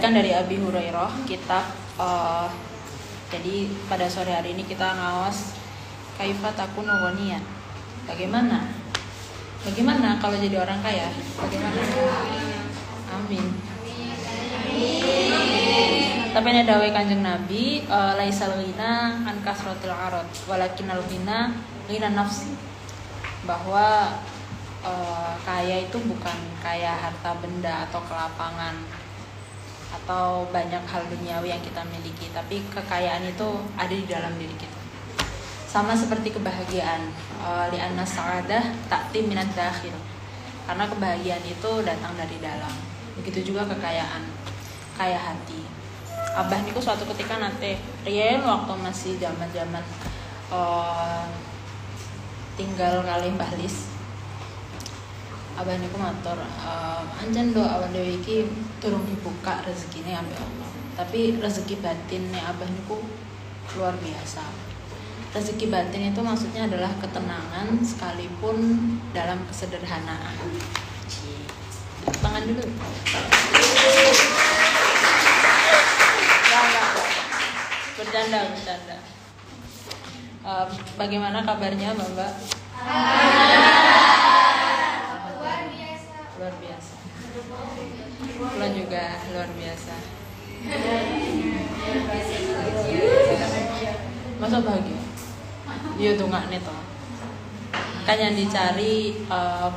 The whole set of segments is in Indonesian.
diriwayatkan dari Abi Hurairah kitab jadi pada sore hari ini kita ngawas kaifa takunu ghaniyan. Bagaimana kalau jadi orang kaya? Bagaimana? Amin. Tapi ini dawai Kanjeng Nabi, laisal ghina an kasratil arad, walakinal ghina ghina nafsi. Bahwa kaya itu bukan kaya harta benda atau kelapangan atau banyak hal duniawi yang kita miliki, tapi kekayaan itu ada di dalam diri kita. Sama seperti kebahagiaan, li'anna sa'adah ta'ti minad dakhil. Karena kebahagiaan itu datang dari dalam. Begitu juga kekayaan, kaya hati. Abah niku suatu ketika nate riyen waktu masih zaman-zaman tinggal kali Mbah Lis. Abah niku matur, anjen do awan dewe iki turun dibuka rezekine ambek Allah. Tapi rezeki batinnya Abah niku luar biasa. Rezeki batin itu maksudnya adalah ketenangan sekalipun dalam kesederhanaan. Tangan dulu. Bercanda. Bagaimana kabarnya, Mbak? Luar biasa. Pulang juga luar biasa. Masa bahagia? Iya tuh nggak neto. Kan yang dicari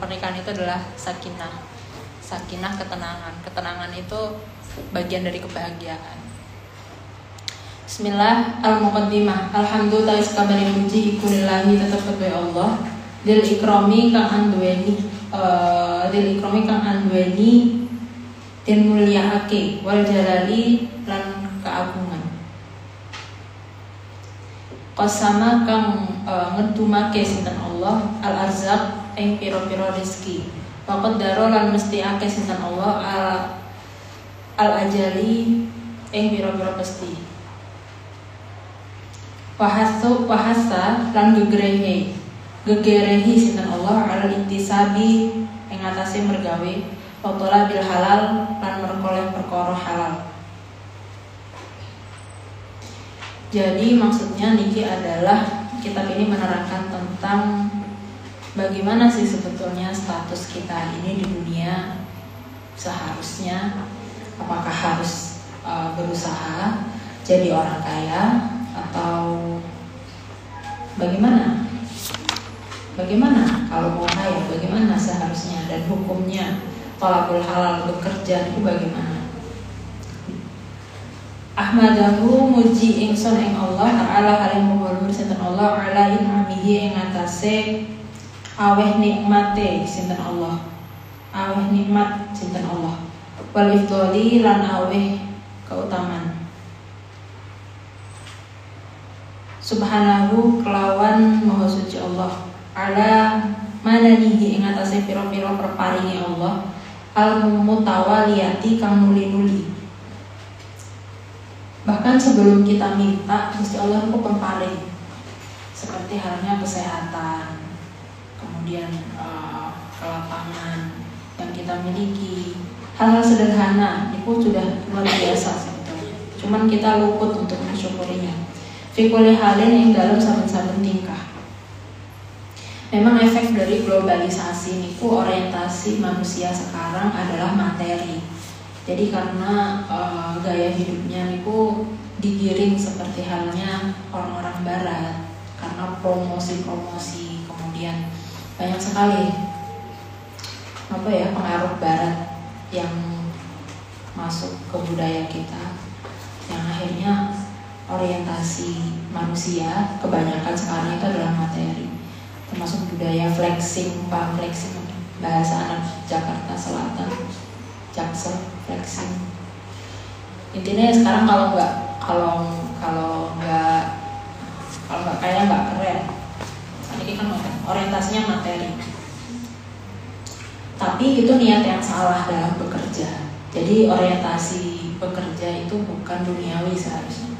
pernikahan itu adalah sakinah, ketenangan itu bagian dari kebahagiaan. Bismillah, al-muqaddimah. Alhamdulillah sekabari puji iku lillahi tetep kedue Allah. Dil ikrami kang anduweni den mulyaake wal jalali lan keagungan. Qasama kang ngedumake sinten Allah al-arzaq ing pira-pira rezeki. Waqad daro lan mesti akeh sinten Allah al-ajali ing pira-pira pesti. Wahasa lan gegerehi sinten Allah al-intisabi ing atase mergawe wa bil halal lan merkoleh perkara halal. Jadi maksudnya niki adalah kitab ini menerangkan tentang bagaimana sih sebetulnya status kita ini di dunia seharusnya. Apakah harus berusaha jadi orang kaya atau bagaimana? Bagaimana kalau mau kaya? Bagaimana seharusnya dan hukumnya? Thalabul halal, bekerja itu bagaimana? Ahmadahu muji ingsun ing Allah Ta'ala halim muhulur sinten Allah ala in'amihi ing atase aweh nikmate sinten Allah, aweh nikmat sinten Allah, wal ifdhali lan aweh keutamaan. Subhanahu kelawan maha suci Allah ala mananihi ing atase pira-pira perparingi Allah al mutawaliyati kang nuli-nuli. Bahkan sebelum kita minta, mesti Allah itu pemparing. Seperti halnya kesehatan, kemudian kelapangan yang kita miliki. Hal-hal sederhana itu sudah luar biasa sebetulnya. Cuman kita luput untuk mensyukurinya. Fi kulli halin ing dalam saben-saben tingkah. Memang efek dari globalisasi niku orientasi manusia sekarang adalah materi. Jadi karena gaya hidupnya niku digiring seperti halnya orang-orang barat, karena promosi, kemudian banyak sekali pengaruh barat yang masuk ke budaya kita, yang akhirnya orientasi manusia kebanyakan sekarang itu adalah materi, termasuk budaya flexing bahasa anak Jakarta Selatan, Jaksel, flexing. Intinya sekarang kalau nggak kaya nggak keren. Ini kan orientasinya materi. Tapi itu niat yang salah dalam bekerja. Jadi orientasi bekerja itu bukan duniawi seharusnya.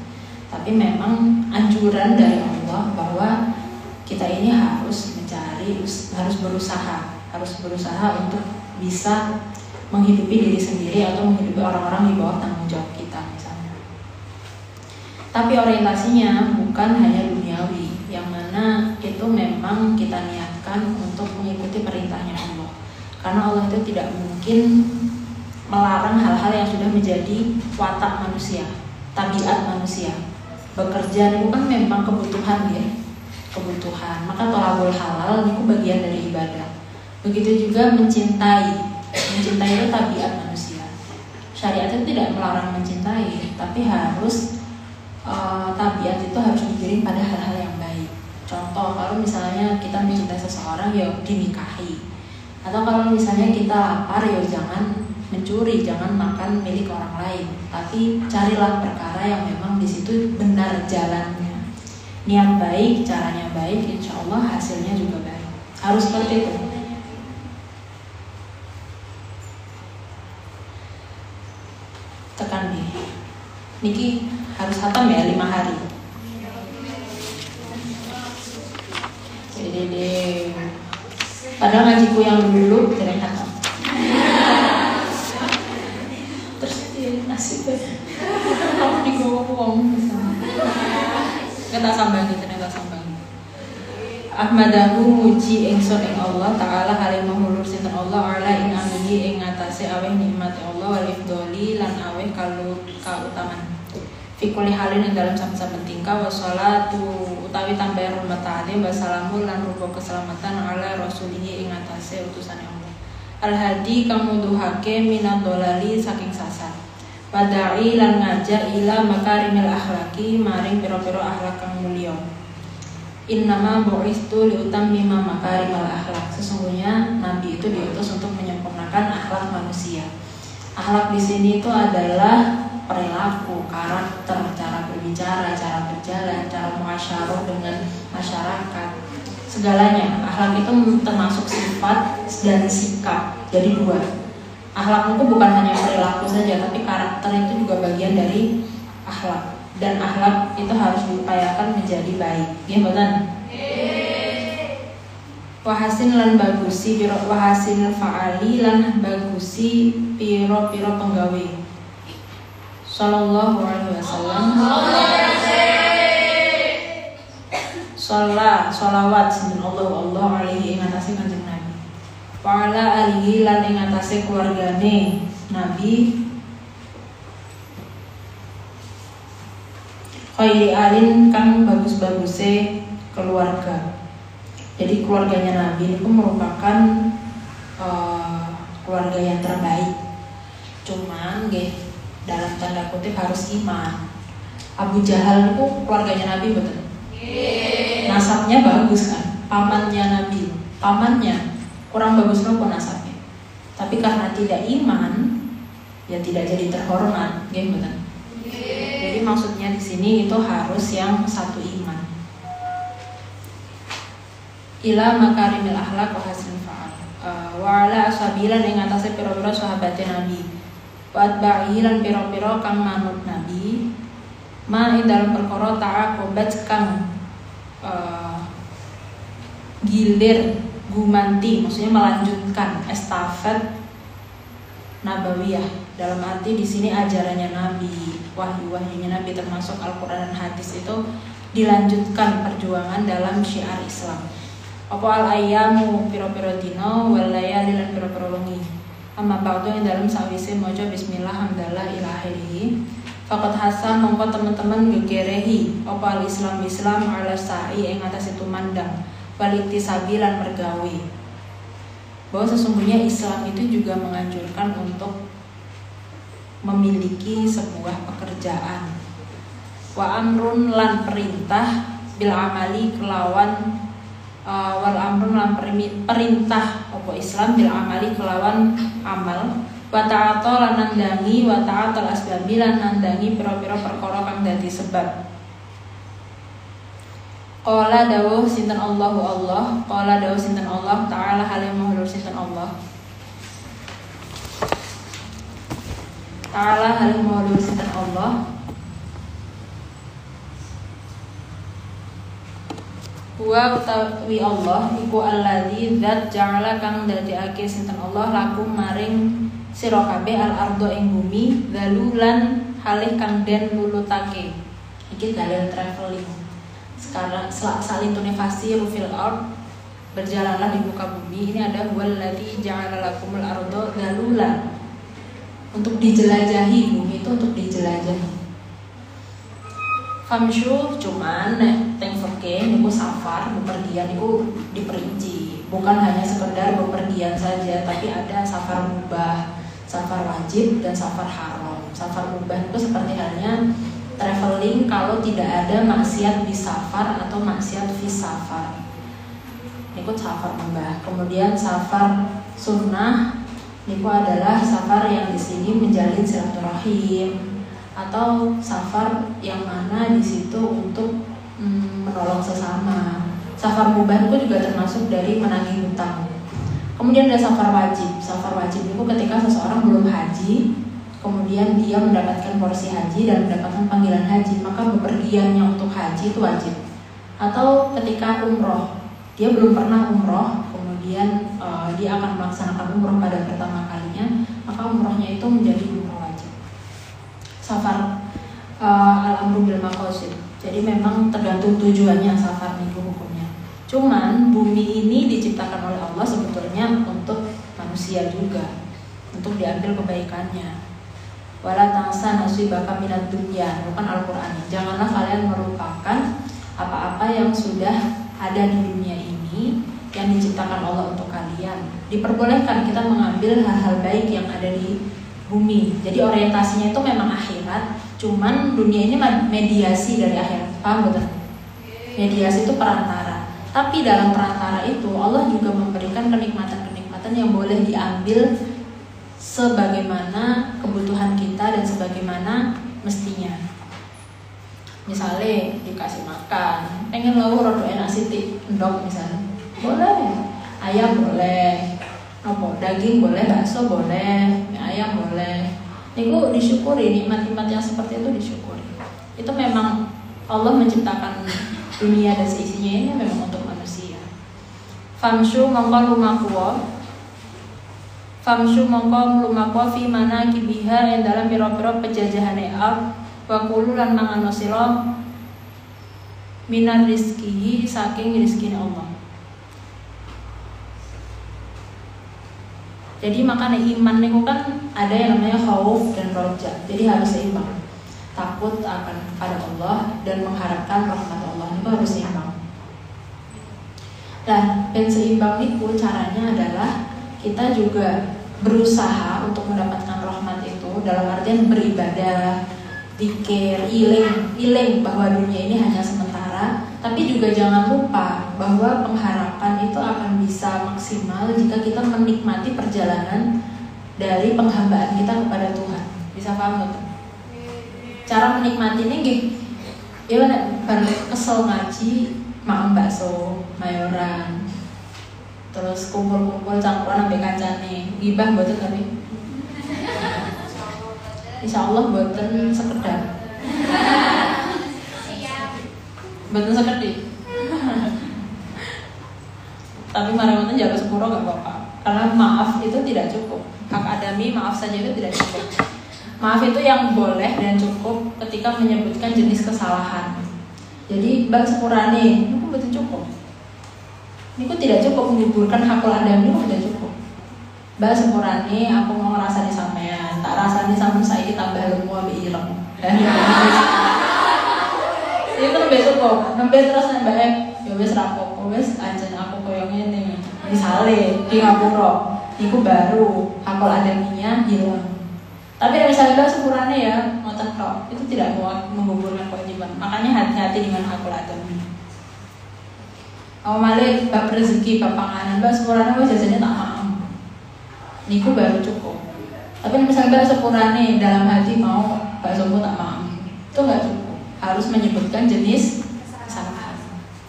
Tapi memang anjuran dari Allah bahwa kita ini harus berusaha untuk bisa menghidupi diri sendiri atau menghidupi orang-orang di bawah tanggung jawab Tapi orientasinya bukan hanya duniawi, yang mana itu memang kita niatkan untuk mengikuti perintahnya Allah. Karena Allah itu tidak mungkin melarang hal-hal yang sudah menjadi watak manusia, tabiat manusia. Bekerja itu kan memang kebutuhan ya, kebutuhan. Maka tolabul halal itu bagian dari ibadah. Begitu juga mencintai itu tabiat manusia. Syariat itu tidak melarang mencintai, tapi harus tabiat itu harus digiring pada hal-hal yang baik. Contoh, kalau misalnya kita mencintai seseorang, ya dinikahi. Atau kalau misalnya kita lapar, ya jangan mencuri, jangan makan milik orang lain. Tapi carilah perkara yang memang di situ benar jalannya. Niat baik, caranya baik, insya Allah hasilnya juga baik. Harus seperti itu. Tekan nih. Niki harus hatam ya 5 hari. Dede. Padahal ngajiku yang dulu tidak hatam. Terus nasib kamu digawa uang kita sambangi, ternyata sambangi. Ahmadahu muji ingsun ing Allah Ta'ala halim mahulur sinten Allah ala ing amihi ing ngatasi aweh nikmati Allah wal ifdoli lan aweh kautaman fikuli halin ing dalam saben-saben tingkah wassalatu utawi tambah rahmat ta'ala wassalamu lan rupa keselamatan ala rasulihi ing ngatasi utusan Allah al-hadi kang nuduhake minad dolali saking sasar wadai lan ngajak ila makarimil akhlaki maring pira-pira akhlak kang mulya. Innama bu'istu liutammima makarimal akhlak. Sesungguhnya Nabi itu diutus untuk menyempurnakan akhlak manusia. Akhlak di sini itu adalah perilaku, karakter, cara berbicara, cara berjalan, cara muasyarah dengan masyarakat. Segalanya. Akhlak itu termasuk sifat dan sikap. Jadi 2. Akhlak itu bukan hanya perilaku saja, tapi karakter itu juga bagian dari akhlak. Dan akhlak itu harus diupayakan menjadi baik. Ya betul. Wahasin lan bagusi piro wahasin faali lan bagusi piro-piro penggawe. Sallallahu alaihi wasallam. Sholawat sinten Allah alaihi ing atase Kanjeng Nabi. Wa ala alihi lan ing atase keluargane Nabi. Khairi alin kang bagus-baguse keluarga. Jadi keluarganya Nabi itu merupakan keluarga yang terbaik. Cuman dalam tanda kutip harus iman. Abu Jahal itu keluarganya Nabi betul. Nasabnya bagus kan, pamannya Nabi. Pamannya kurang bagus loh nasabnya. Tapi karena tidak iman, ya tidak jadi terhormat, betul. Jadi maksudnya di sini itu harus yang satu iman. Ila makarimil akhlaq wa hasanil fa'al. Wa ala ashabilan ing atase pira-pira sahabate Nabi. Wa atba'i lan pira-pira kang manut Nabi. Ma ing dalam perkara ta'aqobat kang gilir gumanti, maksudnya melanjutkan estafet Nabawiyah. Dalam arti di sini ajarannya Nabi, wahyu-wahyunya Nabi termasuk Al-Quran dan hadis itu dilanjutkan perjuangan dalam syiar Islam. Apa al-ayyamu piro-piro dino wal layali lan piro-piro wengi. Amma ba'du yang dalam sawise maca bismillah hamdalah ila akhirih. Faqad hasan mongko teman-teman gegerehi apa al-Islam ala sa'i ing atas itu mandang waliti sabilan mergawe. Bahwa sesungguhnya Islam itu juga menganjurkan untuk memiliki sebuah pekerjaan. Wa amrun lan perintah bil amali kelawan wal amrun lan perintah apa Islam bil amali kelawan amal. Wa ta'ata lan nandangi wa ta'atal asbabi lan nandangi pira-pira perkara kang dadi sebab. Qala dawuh sinten Allahu Allah, qala dawuh sinten Allah Ta'ala halim mahulur sinten Allah. Ta'ala halim mahulur sinten Allah. Wa utawi Allah iku alladzi dzat ja'ala kang dadekake sinten Allah lakum maring sira kabeh al ardo ing bumi dalulan halih kang den lulutake. Iki dalil traveling. Sekarang salitune fasir fil ard, berjalanlah di muka bumi. Ini ada walladzi ja'ala lakumul arda dalula. Untuk dijelajahi, bumi itu untuk dijelajahi. Famshu cuman teng fikih niku safar bepergian niku diperinci. Bukan hanya sekedar bepergian saja, tapi ada safar mubah, safar wajib dan safar haram. Safar mubah itu seperti halnya traveling kalau tidak ada maksiat di safar atau maksiat fi safar. Niku safar mubah. Kemudian safar sunnah niku adalah safar yang di sini menjalin silaturahim, atau safar yang mana di situ untuk menolong sesama. Safar mubah itu juga termasuk dari menagih hutang. Kemudian ada safar wajib. Safar wajib itu ketika seseorang belum haji, kemudian dia mendapatkan porsi haji dan mendapatkan panggilan haji, maka bepergiannya untuk haji itu wajib. Atau ketika umroh, dia belum pernah umroh, kemudian dia akan melaksanakan umroh pada pertama kalinya, maka umrohnya itu menjadi umroh wajib. Safar al-amru bil maqasid. Jadi memang tergantung tujuannya safar niku hukumnya. Cuman bumi ini diciptakan oleh Allah sebetulnya untuk manusia juga, untuk diambil kebaikannya. Wala tansa nasibaka minad dunya, bukan Al-Qur'an. Janganlah kalian melupakan apa-apa yang sudah ada di dunia ini yang diciptakan Allah untuk kalian. Diperbolehkan kita mengambil hal-hal baik yang ada di bumi. Jadi orientasinya itu memang akhirat, cuman dunia ini mediasi dari akhirat. Paham betul? Mediasi itu perantara. Tapi dalam perantara itu Allah juga memberikan kenikmatan-kenikmatan yang boleh diambil sebagaimana kebutuhan kita dan sebagaimana mestinya. Misalnya dikasih makan, pengen lauk rada enak sithik, endok misalnya. Boleh. Ayam boleh. Daging boleh, bakso boleh, ayam boleh. Niku disyukuri, nikmat-nikmat yang seperti itu disyukuri. Itu memang Allah menciptakan dunia dan seisinya ini memang untuk manusia. Famshu mongko lumakwa fi mana kibiha yang dalam biro-biro penjajahane al wa qulu lan mangan sira minar rizkihi saking rizkine Allah. Jadi makanya iman niku kan ada yang namanya khauf dan roja. Jadi harus seimbang. Takut akan kepada Allah dan mengharapkan rahmat Allah itu harus seimbang. Dan seimbang itu caranya adalah kita juga berusaha untuk mendapatkan rahmat itu dalam artian beribadah, zikir, iling bahwa dunia ini hanya sementara. Tapi juga jangan lupa bahwa pengharapan itu akan bisa maksimal jika kita menikmati perjalanan dari penghambaan kita kepada Tuhan. Bisa paham betul? Cara menikmati ini gih, ya baru kesel ngaji, makan bakso, mayoran, terus kumpul-kumpul campuran ambek kancane, gibah mboten tapi. Insyaallah mboten sekedar. Mboten sekedhik. Tapi maremoten jaga sepuro gak apa-apa. Karena maaf itu tidak cukup. Hak adami maaf saja itu tidak cukup. Maaf itu yang boleh dan cukup ketika menyebutkan jenis kesalahan. Jadi bab sepurane itu betul cukup. Ini tidak cukup menggugurkan hakul adami, itu tidak cukup. Bab sepurane aku mau ngerasani sampean, tak rasani sampean saiki tambah lemu ambek ireng. Itu lebih cukup. Nembe terus mbake ya wis ra apa-apa, wis anjen aku koyo ngene. Misale di ngapura, iku baru hakul adaminya hilang. Tapi misalnya sepurane ya, ngoten tok, itu tidak menggugurkan kewajiban. Makanya hati-hati dengan hakul adami. Malik bab rezeki, bab panganan, bab sepurane wis jajannya tak mau. Niku baru cukup. Tapi misalnya sepurane dalam hati mau bakso tak mau, itu nggak cukup. Harus menyebutkan jenis kesalahan.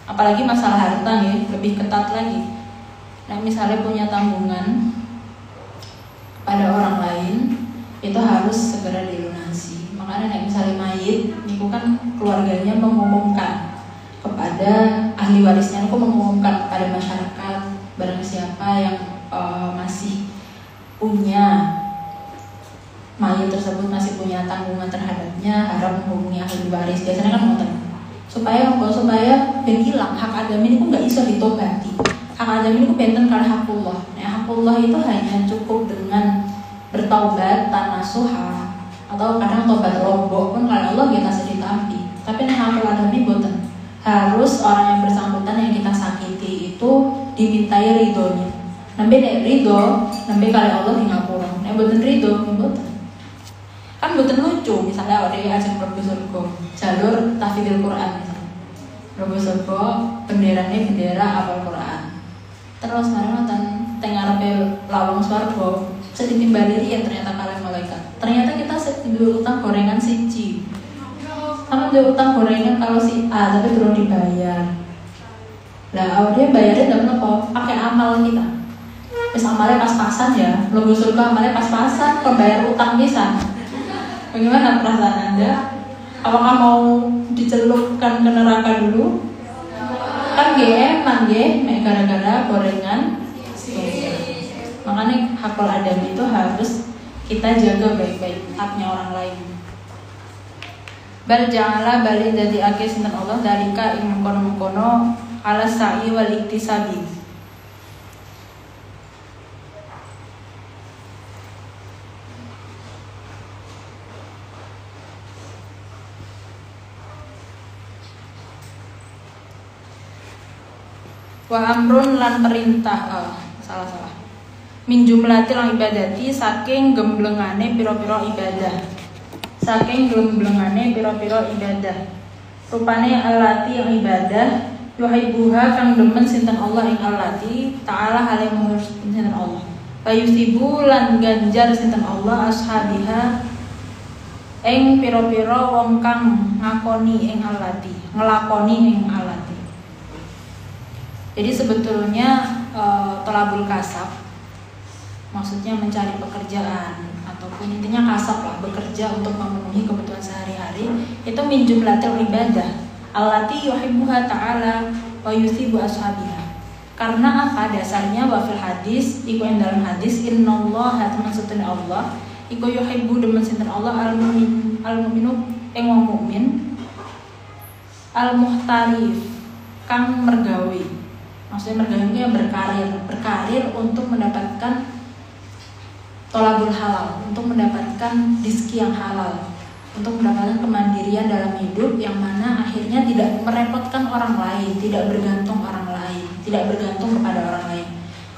Apalagi masalah harta ya, lebih ketat lagi. Nah misalnya punya tanggungan pada orang lain, itu harus segera dilunasi. Makanya misalnya mayit, niku kan keluarganya mengumumkan kepada ahli warisnya, niku mengumumkan kepada masyarakat barang siapa yang masih punya mayit tersebut masih punya tanggungan terhadapnya, harap menghubungi ahli waris biasanya kan ngoten. Supaya ben hilang hak adami itu nggak iso ditobati. Hak adami itu benten kali hakullah. Nah, hakullah itu hanya cukup dengan bertaubat tanasuha atau kadang tobat lombok pun kalau Allah kita sedih tampi. Tapi nek hakul adami boten. Harus orang yang bersangkutan yang kita sakiti itu dimintai ridhonya. Nambe nek ridho, nambe kali Allah di ngapura. Nek boten ridho, boten. Kan boten lucu misalnya ada yang ajeng mlebu surga, jalur tahfidzul Quran misalnya. Mlebu surga, benderane bendera hafal Quran. Terus mari ngoten teng ngarepe lawang swarga, setimbali riyen ternyata kalian malaikat. Ternyata kita duwe utang gorengan siji. Sama duwe utang gorengan kalau si A tapi belum dibayar. Lah awake bayarnya dalam apa? Pakai amal kita. Terus amalnya pas-pasan ya, mlebu surga amalnya pas-pasan, pembayar utang bisa. Bagaimana perasaan Anda? Apakah mau dicelupkan ke neraka dulu? Kan eman gara-gara gorengan. Makanya hakul adami itu harus kita jaga baik-baik haknya orang lain. Bal ja'ala bali dadi akeh sinten Allah dalika ing mengkono-mengkono ala sa'i wal iktisabi. Wa amrun lan perintah salah min jumlatil ibadati saking gemblengane pira-pira ibadah rupane allati yang ibadah yuhibbuha kang demen sinten Allah ing allati ta'ala hale mengurus sinten Allah bayusibu lan ganjar sinten Allah ashabiha ing pira-pira wong kang ngakoni ing allati ngelakoni ing allati. Jadi sebetulnya tolabul kasab maksudnya mencari pekerjaan ataupun intinya kasab lah, bekerja untuk memenuhi kebutuhan sehari-hari itu min jumlatil ibadah allati yuhibbuha ta'ala wa yusibu ashabiha. Karena apa? Dasarnya wa fil hadis iku ing dalam hadis innallaha tamasatun Allah iku yuhibbu demen sinten Allah al-mu'minu ing wong mukmin al-muhtarif kang mergawe. Maksudnya mergawe yang berkarir untuk mendapatkan tolabul halal, untuk mendapatkan rizki yang halal, untuk mendapatkan kemandirian dalam hidup yang mana akhirnya tidak merepotkan orang lain, tidak bergantung orang lain, tidak bergantung kepada orang lain.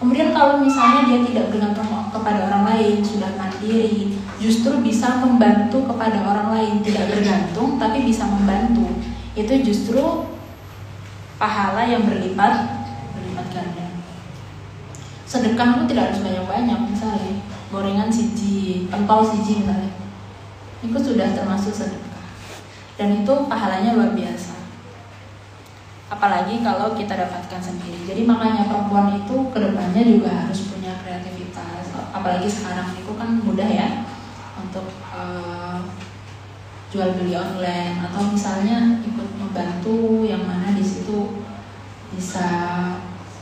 Kemudian kalau misalnya dia tidak bergantung kepada orang lain, sudah mandiri, justru bisa membantu kepada orang lain, tidak bergantung tapi bisa membantu. Itu justru pahala yang berlipat ganda. Sedekah itu tidak harus banyak-banyak, misalnya gorengan siji, pentol siji misalnya, itu sudah termasuk sedekah dan itu pahalanya luar biasa. Apalagi kalau kita dapatkan sendiri. Jadi makanya perempuan itu kedepannya juga harus punya kreativitas. Apalagi sekarang itu kan mudah ya untuk jual beli online atau misalnya ikut membantu yang mana di situ bisa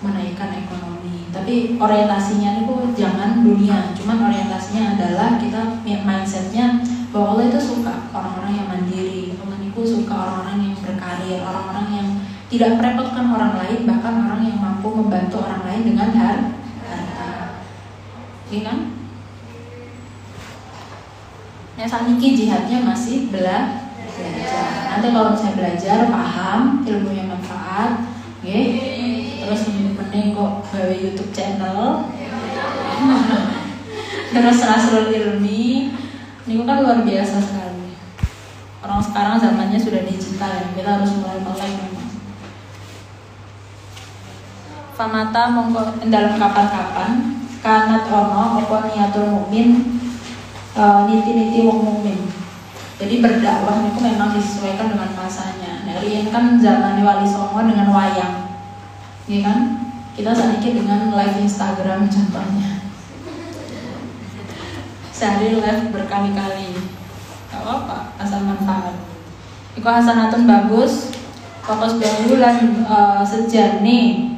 menaikkan ekonomi. Tapi orientasinya itu jangan dunia, cuman orientasinya adalah kita mindsetnya bahwa Allah itu suka orang-orang yang mandiri, Allah itu suka orang-orang yang berkarir, orang-orang yang tidak merepotkan orang lain, bahkan orang yang mampu membantu orang lain dengan harta. Iya kan? Nah, saat ini jihadnya masih belajar. Nanti kalau saya belajar, paham, ilmunya manfaat, terus bener kok gawe YouTube channel, terus Nasrul Ilmi, ini kan luar biasa sekali. Orang sekarang zamannya sudah digital ya, kita harus mulai melek memang. Famata mongko dalam kapan-kapan kanat ono apa niatul mukmin niti-niti wong mukmin. Jadi berdakwah itu memang disesuaikan dengan masanya. Dari kan zaman Wali Songo dengan wayang, ya kan? Kita saat ini dengan live Instagram contohnya. Sehari live berkali-kali, gak apa-apa, asal manfaat. Iku hasanatun bagus, fokus bahulan sejane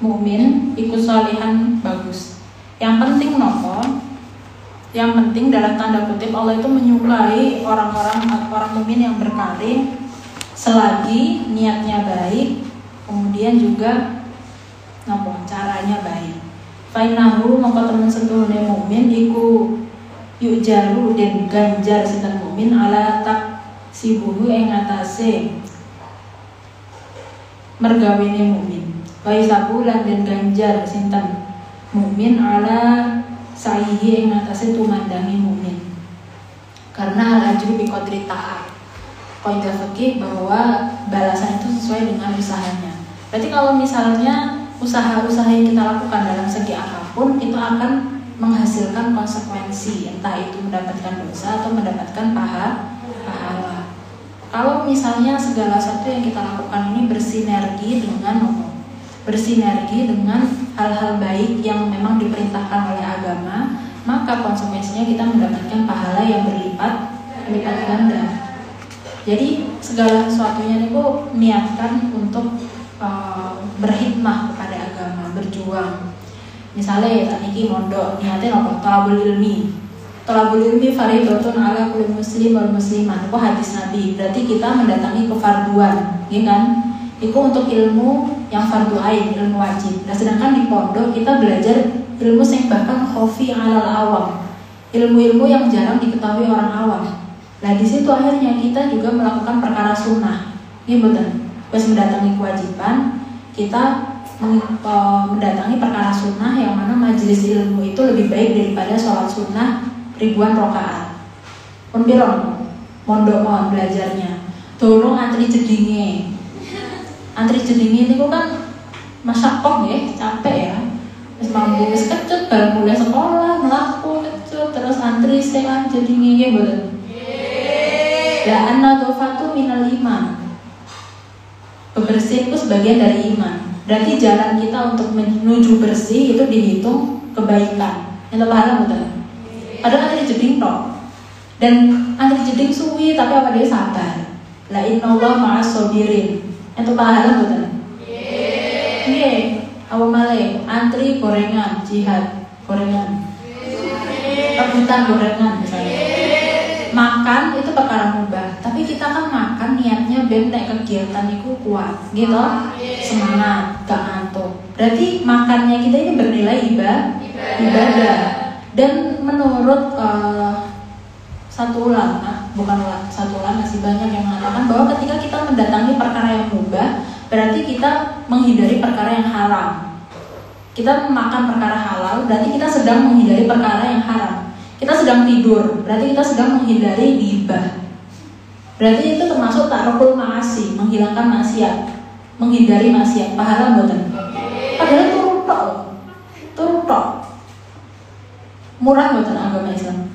mukmin, iku sholihan bagus. Yang penting nopo, Yang penting dalam tanda kutip Allah itu menyukai orang mukmin yang berkarim selagi niatnya baik, kemudian juga caranya baik. Fainahu maka teman setuhune mukmin iku yujaru den ganjar sinten mukmin ala tak sibuhu ing atase mergawene mukmin. Wa isabulan den ganjar sinten mukmin ala sahihi ing atase tumandangi mukmin. Karena al-ajru bi qadri ta'at. Kaidah fikih bahwa balasan itu sesuai dengan usahanya. Berarti kalau misalnya usaha-usaha yang kita lakukan dalam segi apapun itu akan menghasilkan konsekuensi, entah itu mendapatkan dosa atau mendapatkan pahala. Kalau misalnya segala sesuatu yang kita lakukan ini bersinergi dengan hal-hal baik yang memang diperintahkan oleh agama, maka konsekuensinya kita mendapatkan pahala yang berlipat ganda. Jadi segala sesuatunya itu niatkan untuk berhikmah kepada agama, berjuang. Misalnya ya niki mondok niatnya apa? Thalabul ilmi. Thalabul ilmi fardhatun ala kulli muslim wal musliman. Itu hadis Nabi. Berarti kita mendatangi kefarduan, ya kan? Itu untuk ilmu yang fardu ain, ilmu wajib. Nah, sedangkan di pondok kita belajar ilmu yang bahkan khofi alal awam. Ilmu-ilmu yang jarang diketahui orang awam. Nah, di situ akhirnya kita juga melakukan perkara sunnah. Ini betul. Pas mendatangi kewajiban, kita mendatangi perkara sunnah yang mana majelis ilmu itu lebih baik daripada sholat sunnah ribuan rakaat. Pun birong, mondok mohon belajarnya. Dorong antri jedinge. Antri jedinge itu kan masyakoh ya, capek ya. Terus mampu wis kecut bal mulai sekolah, melaku kecut terus antri setengah jedinge ya betul. Ya an-nadhafatu minal iman. Kebersihan itu sebagian dari iman. Berarti jalan kita untuk menuju bersih itu dihitung kebaikan. Yang pahala betul. Padahal antri jeding toh. Dan antri jeding suwi tapi apa dia sabar. La innallaha ma'as sabirin. Yang pahala betul. Iya. Apa malih antri gorengan jihad, gorengan. Rebutan gorengan misalnya. Makan itu perkara mubah, tapi kita kan makan niatnya bentek kegiatan itu kuat, gitu, semangat, gak ngantuk. Berarti makannya kita ini bernilai ibadah. Dan menurut satu ulama sih banyak yang mengatakan bahwa ketika kita mendatangi perkara yang mubah, berarti kita menghindari perkara yang haram. Kita makan perkara halal, berarti kita sedang menghindari perkara yang haram. Kita sedang tidur, berarti kita sedang menghindari ghibah. Berarti itu termasuk takrukul ma'asi, menghilangkan maksiat, menghindari maksiat. Pahala mboten? Padahal turut tok. Murah mboten agama Islam.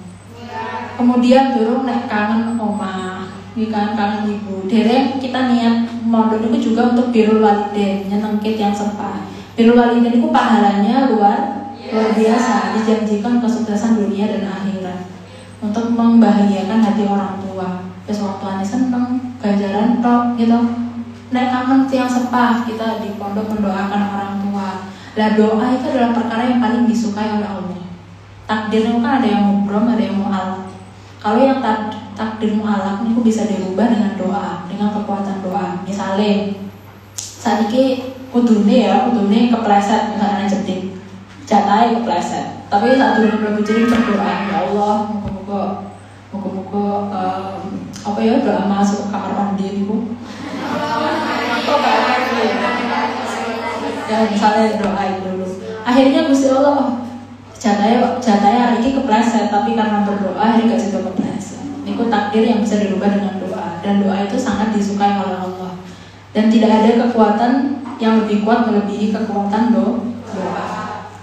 Kemudian turun nek kangen omah, kangen ibu. Dereng kita niat mondok itu juga untuk birrul walidain, nyenengkit yang sepah. Birrul walidain itu pahalanya luar biasa, dijanjikan kesuksesan dunia dan akhirat untuk membahagiakan hati orang tua. Terus orang tuanya seneng, ganjaran tok gitu. Nek kangen tiang sepah, kita di pondok mendoakan orang tua. Lah doa itu adalah perkara yang paling disukai oleh Allah. Takdirnya kan ada yang mubrom, ada yang mu'alaf. Kalau yang takdir mu'alaf itu bisa dirubah dengan doa, dengan kekuatan doa. Misalnya saat ini kudune kepleset misalnya jeding. Jatahnya kepleset, tapi saat dulu belum jadi berdoa, ya Allah, moga-moga doa masuk ke kamar mandi ibu. Ya misalnya doa itu dulu. Akhirnya Gusti Allah, jatahnya hari ini kepleset, tapi karena berdoa hari gak juga kepleset. Ini takdir yang bisa dirubah dengan doa, dan doa itu sangat disukai oleh Allah. Dan tidak ada kekuatan yang lebih kuat melebihi kekuatan doa.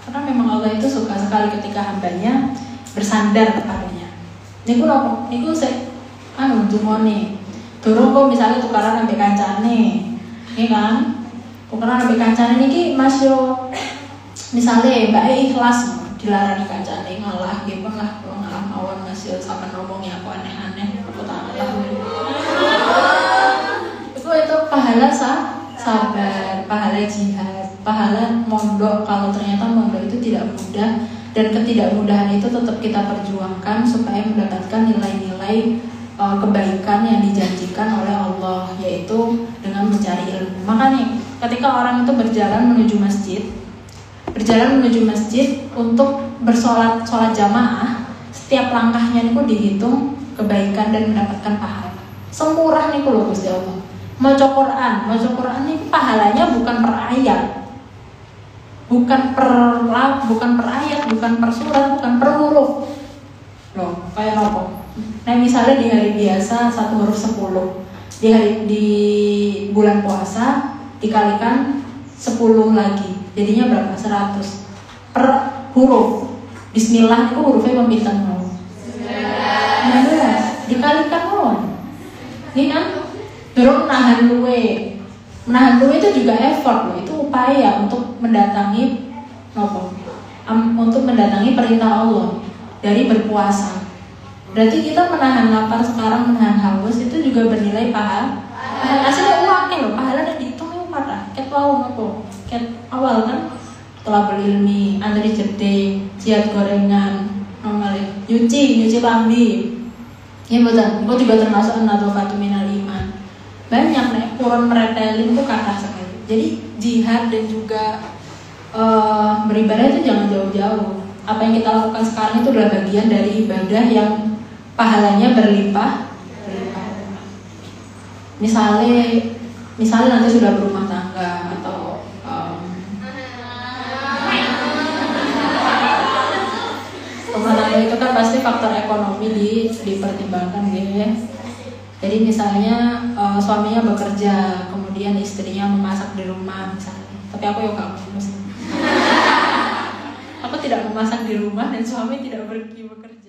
Karena memang Allah itu suka sekali ketika hambanya bersandar kepadanya. Niku saya jumone. Durung kok misalnya tukaran ambek kancane. Nggih kan? Tukaran ambek kancane niki Mas yo misale Mbak ikhlas dilarani kancane ngalah nggih pun lah kalau ngalah mawon Mas yo sampean ngomongnya aku aneh-aneh aku tak ngalah. Itu pahala sabar, pahala jihad, pahala mondok. Kalau ternyata mondok itu tidak mudah dan ketidakmudahan itu tetap kita perjuangkan supaya mendapatkan nilai-nilai kebaikan yang dijanjikan oleh Allah, yaitu dengan mencari ilmu. Makanya ketika orang itu berjalan menuju masjid untuk sholat jamaah, setiap langkahnya itu dihitung kebaikan dan mendapatkan pahala. Semurah nih loh Gusti Allah. Maca Quran ini pahalanya bukan per ayat, bukan per ayat, bukan per surat, bukan per huruf. Loh, kayak apa? Nah, misalnya di hari biasa 1 huruf 10. Di bulan puasa dikalikan 10 lagi. Jadinya berapa? 100 per huruf. Bismillah itu hurufnya pembitan mau. 19 dikalikan mau. Ini kan dorong nahan luwe itu juga effort loh, itu upaya untuk mendatangi untuk mendatangi perintah Allah dari berpuasa. Berarti kita menahan lapar sekarang, menahan haus itu juga bernilai pahala. Aslinya uangnya loh, pahala dan dihitung itu parah. Ket awal kan tolabul ilmi, antri jeding, jihad gorengan, nyuci lambi. Ya betul, itu juga termasuk an-nadhafatu minal iman. Banyak nih kurang meretelin tuh kata sekali. Jadi jihad dan juga beribadah itu jangan jauh-jauh. Apa yang kita lakukan sekarang itu adalah bagian dari ibadah yang pahalanya berlimpah. Misalnya nanti sudah berumah tangga atau rumah tangga itu kan pasti faktor ekonomi dipertimbangkan gitu ya. Jadi misalnya suaminya bekerja, kemudian istrinya memasak di rumah misalnya. Tapi aku ya gak mau. Aku tidak memasak di rumah dan suami tidak pergi bekerja.